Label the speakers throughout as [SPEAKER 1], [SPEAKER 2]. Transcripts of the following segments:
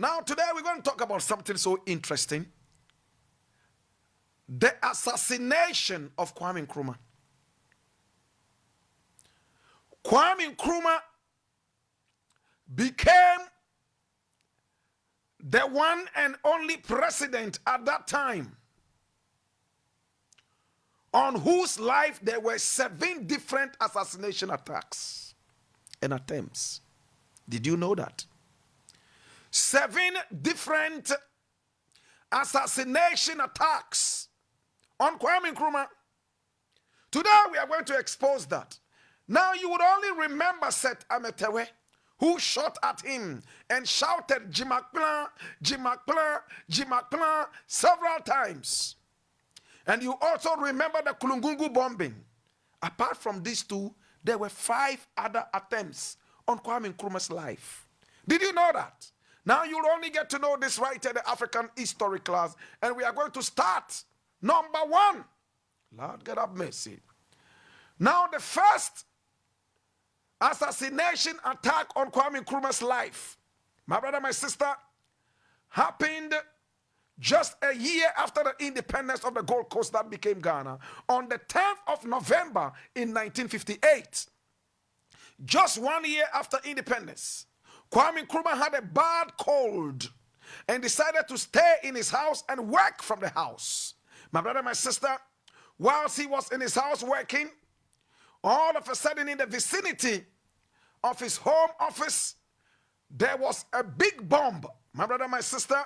[SPEAKER 1] Now, today we're going to talk about something so interesting. The assassination of Kwame Nkrumah. Kwame Nkrumah became the one and only president at that time on whose life there were 7 different assassination attacks and attempts. Did you know that? 7 different assassination attacks on Kwame Nkrumah. Today we are going to expose that. Now you would only remember Seth Ametewe, who shot at him and shouted Jimakla, Jimakla, Jimakla several times. And you also remember the Kulungungu bombing. Apart from these 2, there were 5 other attempts on Kwame Nkrumah's life. Did you know that? Now you'll only get to know this right at the African history class. And we are going to start. Number 1. Lord, God have mercy. Now the first assassination attack on Kwame Nkrumah's life, my brother, my sister, happened just a year after the independence of the Gold Coast that became Ghana, on the 10th of November in 1958. Just 1 year after independence, Kwame Nkrumah had a bad cold and decided to stay in his house and work from the house. My brother, my sister, whilst he was in his house working, all of a sudden in the vicinity of his home office, there was a big bomb, my brother, my sister,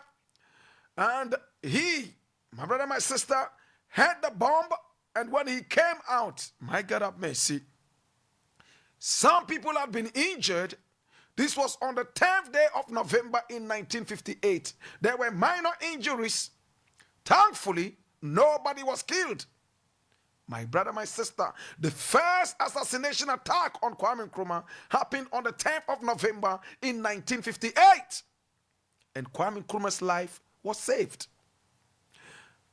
[SPEAKER 1] and he, my brother, my sister, had the bomb, and when he came out, my God have mercy, some people had been injured. This was on the 10th day of November in 1958. There were minor injuries. Thankfully, nobody was killed. My brother, my sister, the first assassination attack on Kwame Nkrumah happened on the 10th of November in 1958. And Kwame Nkrumah's life was saved.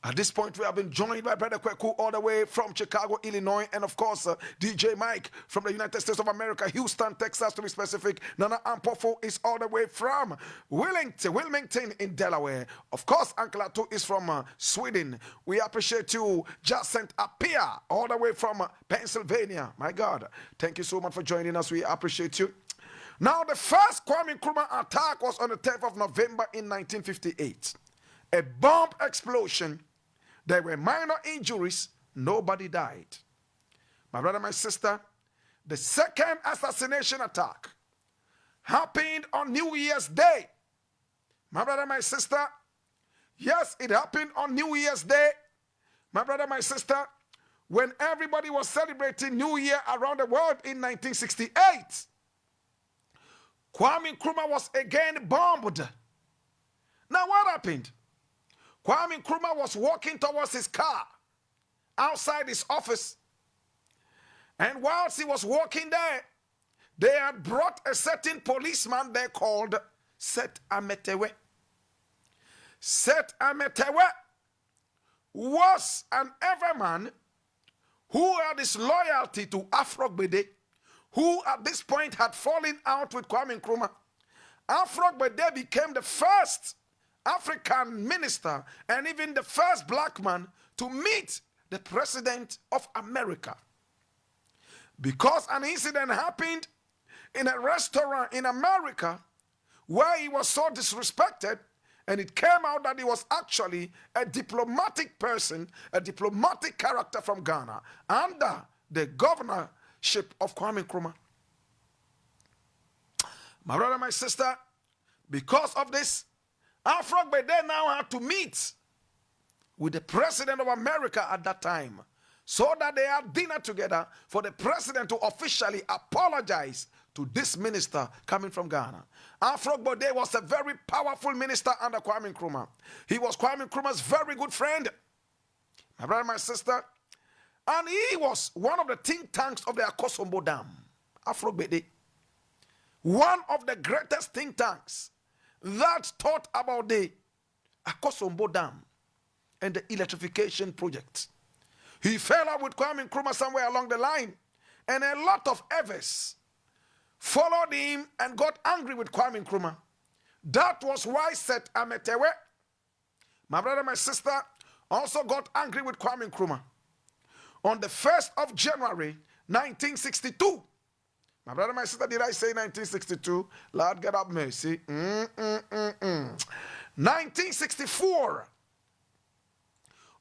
[SPEAKER 1] At this point, we have been joined by Brother Kweku all the way from Chicago, Illinois, and of course, DJ Mike from the United States of America, Houston, Texas, to be specific. Nana Ampofo is all the way from Wilmington in Delaware. Of course, Uncle Atu is from Sweden. We appreciate you. Jacinth Apia, all the way from Pennsylvania. My God, thank you so much for joining us. We appreciate you. Now, the first Kwame Nkrumah attack was on the 10th of November in 1958. A bomb explosion. There were minor injuries. Nobody died. My brother, my sister, the second assassination attack happened on New Year's Day. My brother, my sister, yes, it happened on New Year's Day. My brother, my sister, when everybody was celebrating New Year around the world in 1968. Kwame Nkrumah was again bombed. Now what happened? Kwame Nkrumah was walking towards his car outside his office. And whilst he was walking there, they had brought a certain policeman there called Seth Ametewe. Seth Ametewe was an everyman who had his loyalty to Afro Gbede, who at this point had fallen out with Kwame Nkrumah. Afro Gbede became the first African minister and even the first black man to meet the president of America. Because an incident happened in a restaurant in America where he was so disrespected, and it came out that he was actually a diplomatic person, a diplomatic character from Ghana under the governorship of Kwame Nkrumah. My brother, my sister, because of this, Afro Gbede now had to meet with the president of America at that time so that they had dinner together for the president to officially apologize to this minister coming from Ghana. Afro Gbede was a very powerful minister under Kwame Nkrumah. He was Kwame Nkrumah's very good friend, my brother, my sister, and he was one of the think tanks of the Akosombo Dam. Afro Gbede, one of the greatest think tanks that thought about the Akosombo Dam and the electrification project. He fell out with Kwame Nkrumah somewhere along the line, and a lot of others followed him and got angry with Kwame Nkrumah That was why Seth Ametewe, my brother, my sister, also got angry with Kwame Nkrumah. On the 1st of January, 1962. My brother, my sister, did I say 1962? Lord, God have mercy. 1964.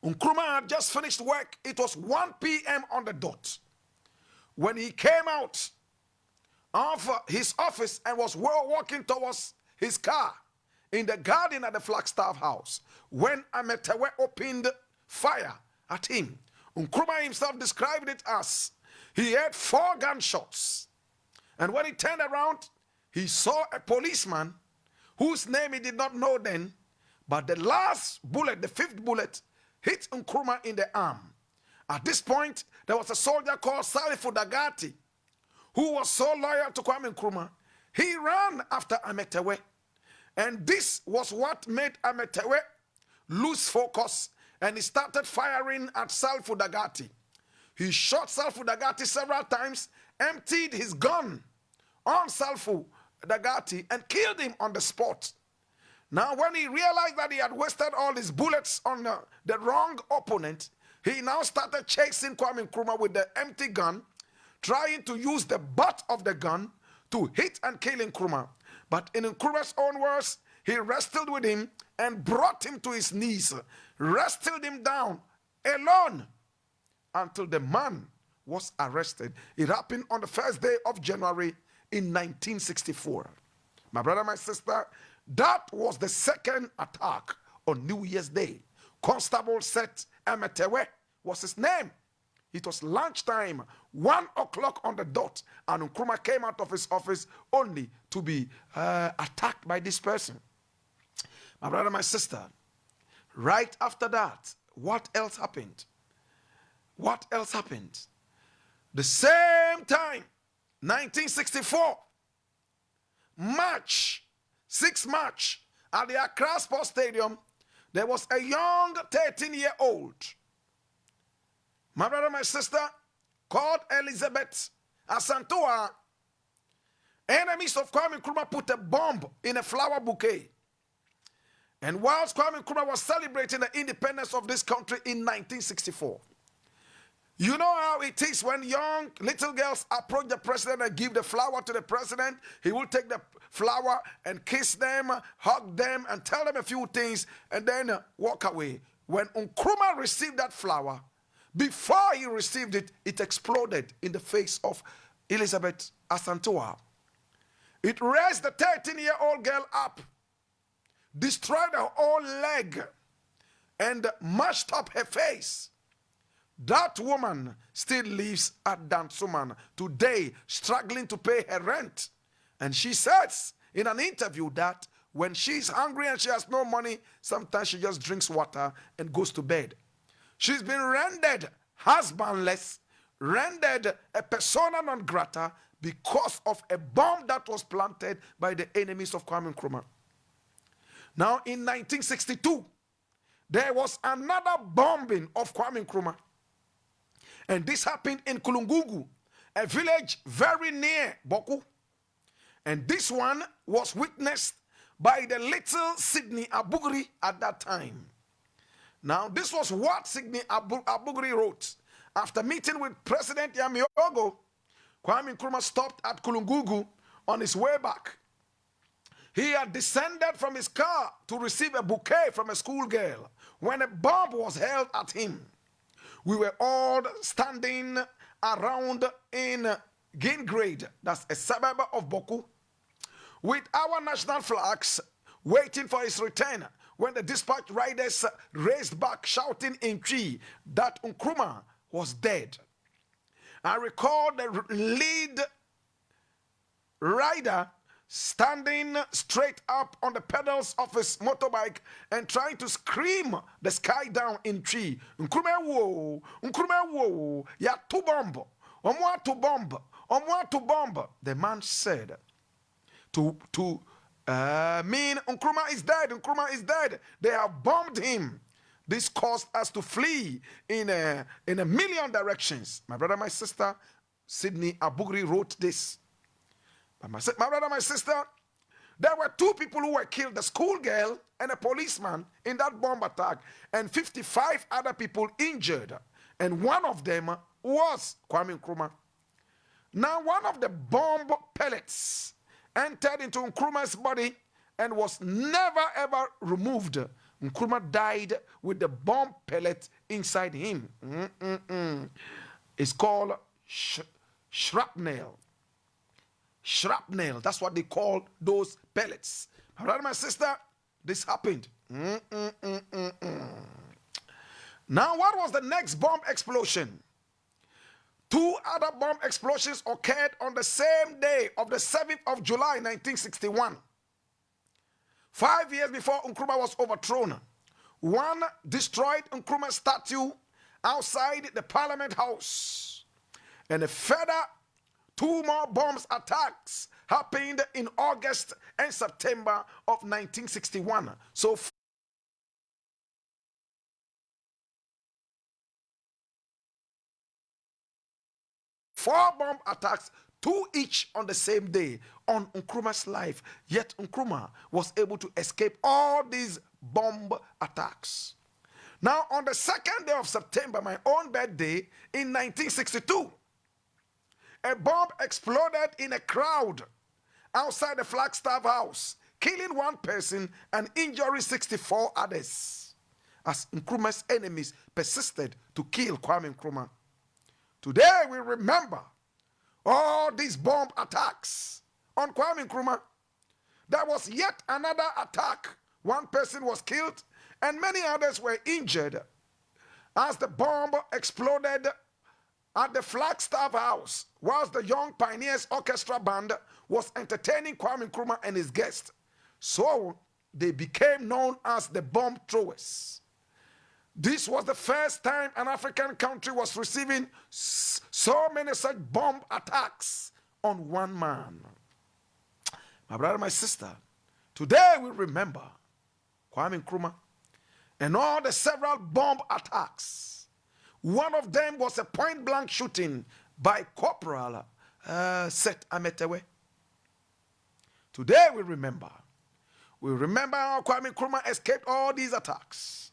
[SPEAKER 1] Nkrumah had just finished work. It was 1 p.m. on the dot when he came out of his office and was walking towards his car in the garden at the Flagstaff House when Ametewe opened fire at him. Nkrumah himself described it as he had 4 gunshots. And when he turned around, he saw a policeman whose name he did not know then, but the last bullet, the 5th bullet, hit Nkrumah in the arm. At this point, there was a soldier called Salifu Dagati who was so loyal to Kwame Nkrumah. He ran after Ametewe. And this was what made Ametewe lose focus, and he started firing at Salifu Dagati. He shot Salifu Dagati several times, emptied his gun on Salifu Dagati, and killed him on the spot. Now, when he realized that he had wasted all his bullets on the wrong opponent, he now started chasing Kwame Nkrumah with the empty gun, trying to use the butt of the gun to hit and kill Nkrumah. But in Nkrumah's own words, he wrestled with him and brought him to his knees, wrestled him down alone until the man was arrested. It happened on the 1st day of January in 1964. My brother, my sister, that was the second attack on New Year's Day. Constable Seth Ametewe was his name. It was lunchtime, 1 o'clock on the dot, and Nkrumah came out of his office only to be attacked by this person. My brother, my sister, right after that, what else happened? What else happened? The same time, 1964, March, 6 March, at the Accra Sports Stadium, there was a young 13-year-old, my brother, my sister, called Elizabeth Asantua. Enemies of Kwame Nkrumah put a bomb in a flower bouquet. And whilst Kwame Nkrumah was celebrating the independence of this country in 1964, you know how it is when young little girls approach the president and give the flower to the president. He will take the flower and kiss them, hug them, and tell them a few things, and then walk away. When Nkrumah received that flower, before he received it, it exploded in the face of Elizabeth Asantua. It raised the 13-year-old girl up, destroyed her whole leg, and mashed up her face. That woman still lives at Dansuman today, struggling to pay her rent. And she says in an interview that when she's hungry and she has no money, sometimes she just drinks water and goes to bed. She's been rendered husbandless, rendered a persona non grata because of a bomb that was planted by the enemies of Kwame Nkrumah. Now, in 1962, there was another bombing of Kwame Nkrumah. And this happened in Kulungugu, a village very near Boku. And this one was witnessed by the little Sidney Abugri at that time. Now, this was what Sidney Abugri wrote. After meeting with President Yamiogo, Kwame Nkrumah stopped at Kulungugu on his way back. He had descended from his car to receive a bouquet from a schoolgirl when a bomb was held at him. We were all standing around in Gingrade, that's a suburb of Boku, with our national flags, waiting for his return, when the dispatch riders raced back, shouting in Twi that Nkrumah was dead. I recall the lead rider standing straight up on the pedals of his motorbike and trying to scream the sky down in Twi. Nkrumah wo, ya to bomb, omwa to bomb, omwa to bomb. The man said to mean Nkrumah is dead, Nkrumah is dead. They have bombed him. This caused us to flee in a million directions. My brother, my sister, Sidney Abugri wrote this. My brother, my sister, There were 2 people who were killed, the schoolgirl and a policeman in that bomb attack, and 55 other people injured. And one of them was Kwame Nkrumah. Now, one of the bomb pellets entered into Nkrumah's body and was never ever removed. Nkrumah died with the bomb pellet inside him. It's called shrapnel. Shrapnel, that's what they call those pellets. My brother, my sister, this happened. Now, what was the next bomb explosion? 2 other bomb explosions occurred on the same day of the 7th of July, 1961. 5 years before Nkrumah was overthrown. One destroyed Nkrumah's statue outside the Parliament House. And a further 2 more bombs attacks happened in August and September of 1961. So 4 bomb attacks, 2 each on the same day on Nkrumah's life. Yet Nkrumah was able to escape all these bomb attacks. Now, on the 2nd day of September, my own birthday, in 1962, a bomb exploded in a crowd outside the Flagstaff House, killing 1 person and injuring 64 others, as Nkrumah's enemies persisted to kill Kwame Nkrumah. Today we remember all these bomb attacks on Kwame Nkrumah. There was yet another attack. 1 person was killed and many others were injured as the bomb exploded at the Flagstaff House whilst the Young Pioneers Orchestra Band was entertaining Kwame Nkrumah and his guests. So they became known as the bomb throwers. This was the first time an African country was receiving so many such bomb attacks on one man. My brother, my sister, today we remember Kwame Nkrumah and all the several bomb attacks. One of them was a point-blank shooting by Corporal Seth Ametewe. Today we remember. We remember how Kwame Nkrumah escaped all these attacks.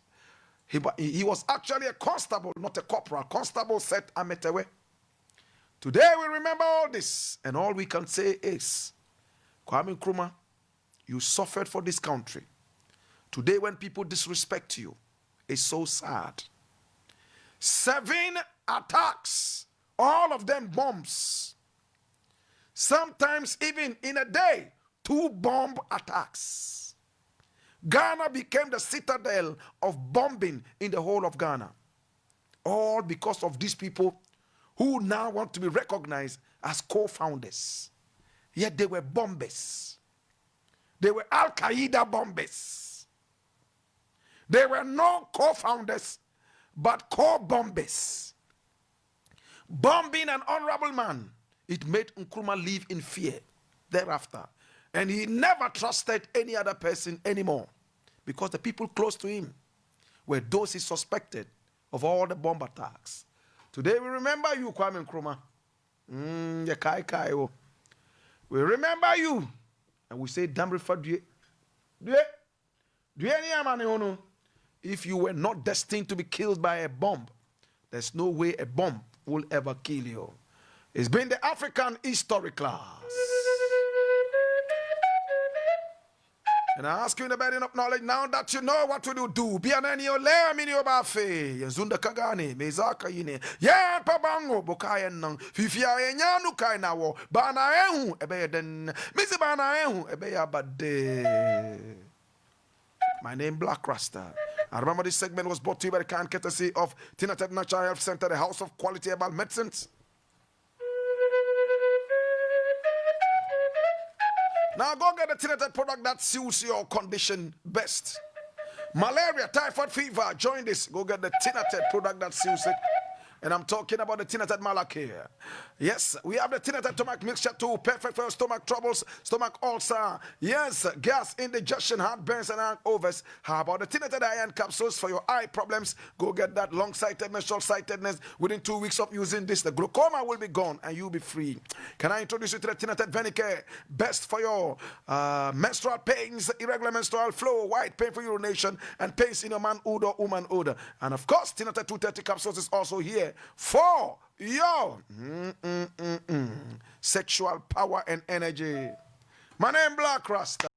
[SPEAKER 1] He was actually a constable, not a corporal. Constable Seth Ametewe. Today we remember all this, and all we can say is, Kwame Nkrumah, you suffered for this country. Today when people disrespect you, it's so sad. 7 attacks, all of them bombs. Sometimes even in a day, 2 bomb attacks. Ghana became the citadel of bombing in the whole of Ghana. All because of these people who now want to be recognized as co-founders. Yet they were bombers. They were Al-Qaeda bombers. They were not co-founders, but co-bombers. Bombing an honorable man, it made Nkrumah live in fear thereafter. And he never trusted any other person anymore, because the people close to him were those he suspected of all the bomb attacks. Today we remember you, Kwame Nkrumah. We remember you. And we say, if you were not destined to be killed by a bomb, there's no way a bomb will ever kill you. It's been the African History class. And I ask you in the burden of knowledge, now that you know what to do, be an any ole mini obafe, Yazunda Kagani, Mezaka yine, ya pabango, Bokaya nang, Fifia Yanu Kainawo, Bana Ehu, Ebeden, Missy Bana Ehu, Ebeya Bade. My name Black Rasta. I remember this segment was brought to you by the kind courtesy of Tinatet Natural Health Center, the House of Quality Herbal Medicines. Now go get a Tinatet product that suits your condition best. Malaria, typhoid fever, join this. Go get the Tinatet product that suits it. And I'm talking about the Tinatat Malaki. Yes, we have the Tinatat Stomach Mixture too. Perfect for your stomach troubles, stomach ulcer. Yes, gas, indigestion, heartburns, and hangovers. How about the Tinatat Iron Capsules for your eye problems? Go get that long-sightedness, short-sightedness. Within 2 weeks of using this, the glaucoma will be gone and you'll be free. Can I introduce you to the Tinatat Venicare? Best for your menstrual pains, irregular menstrual flow, white pain for urination, and pains in your manhood or womanhood. And of course, Tinatat 230 capsules is also here for your sexual power and energy. My name Black Rasta.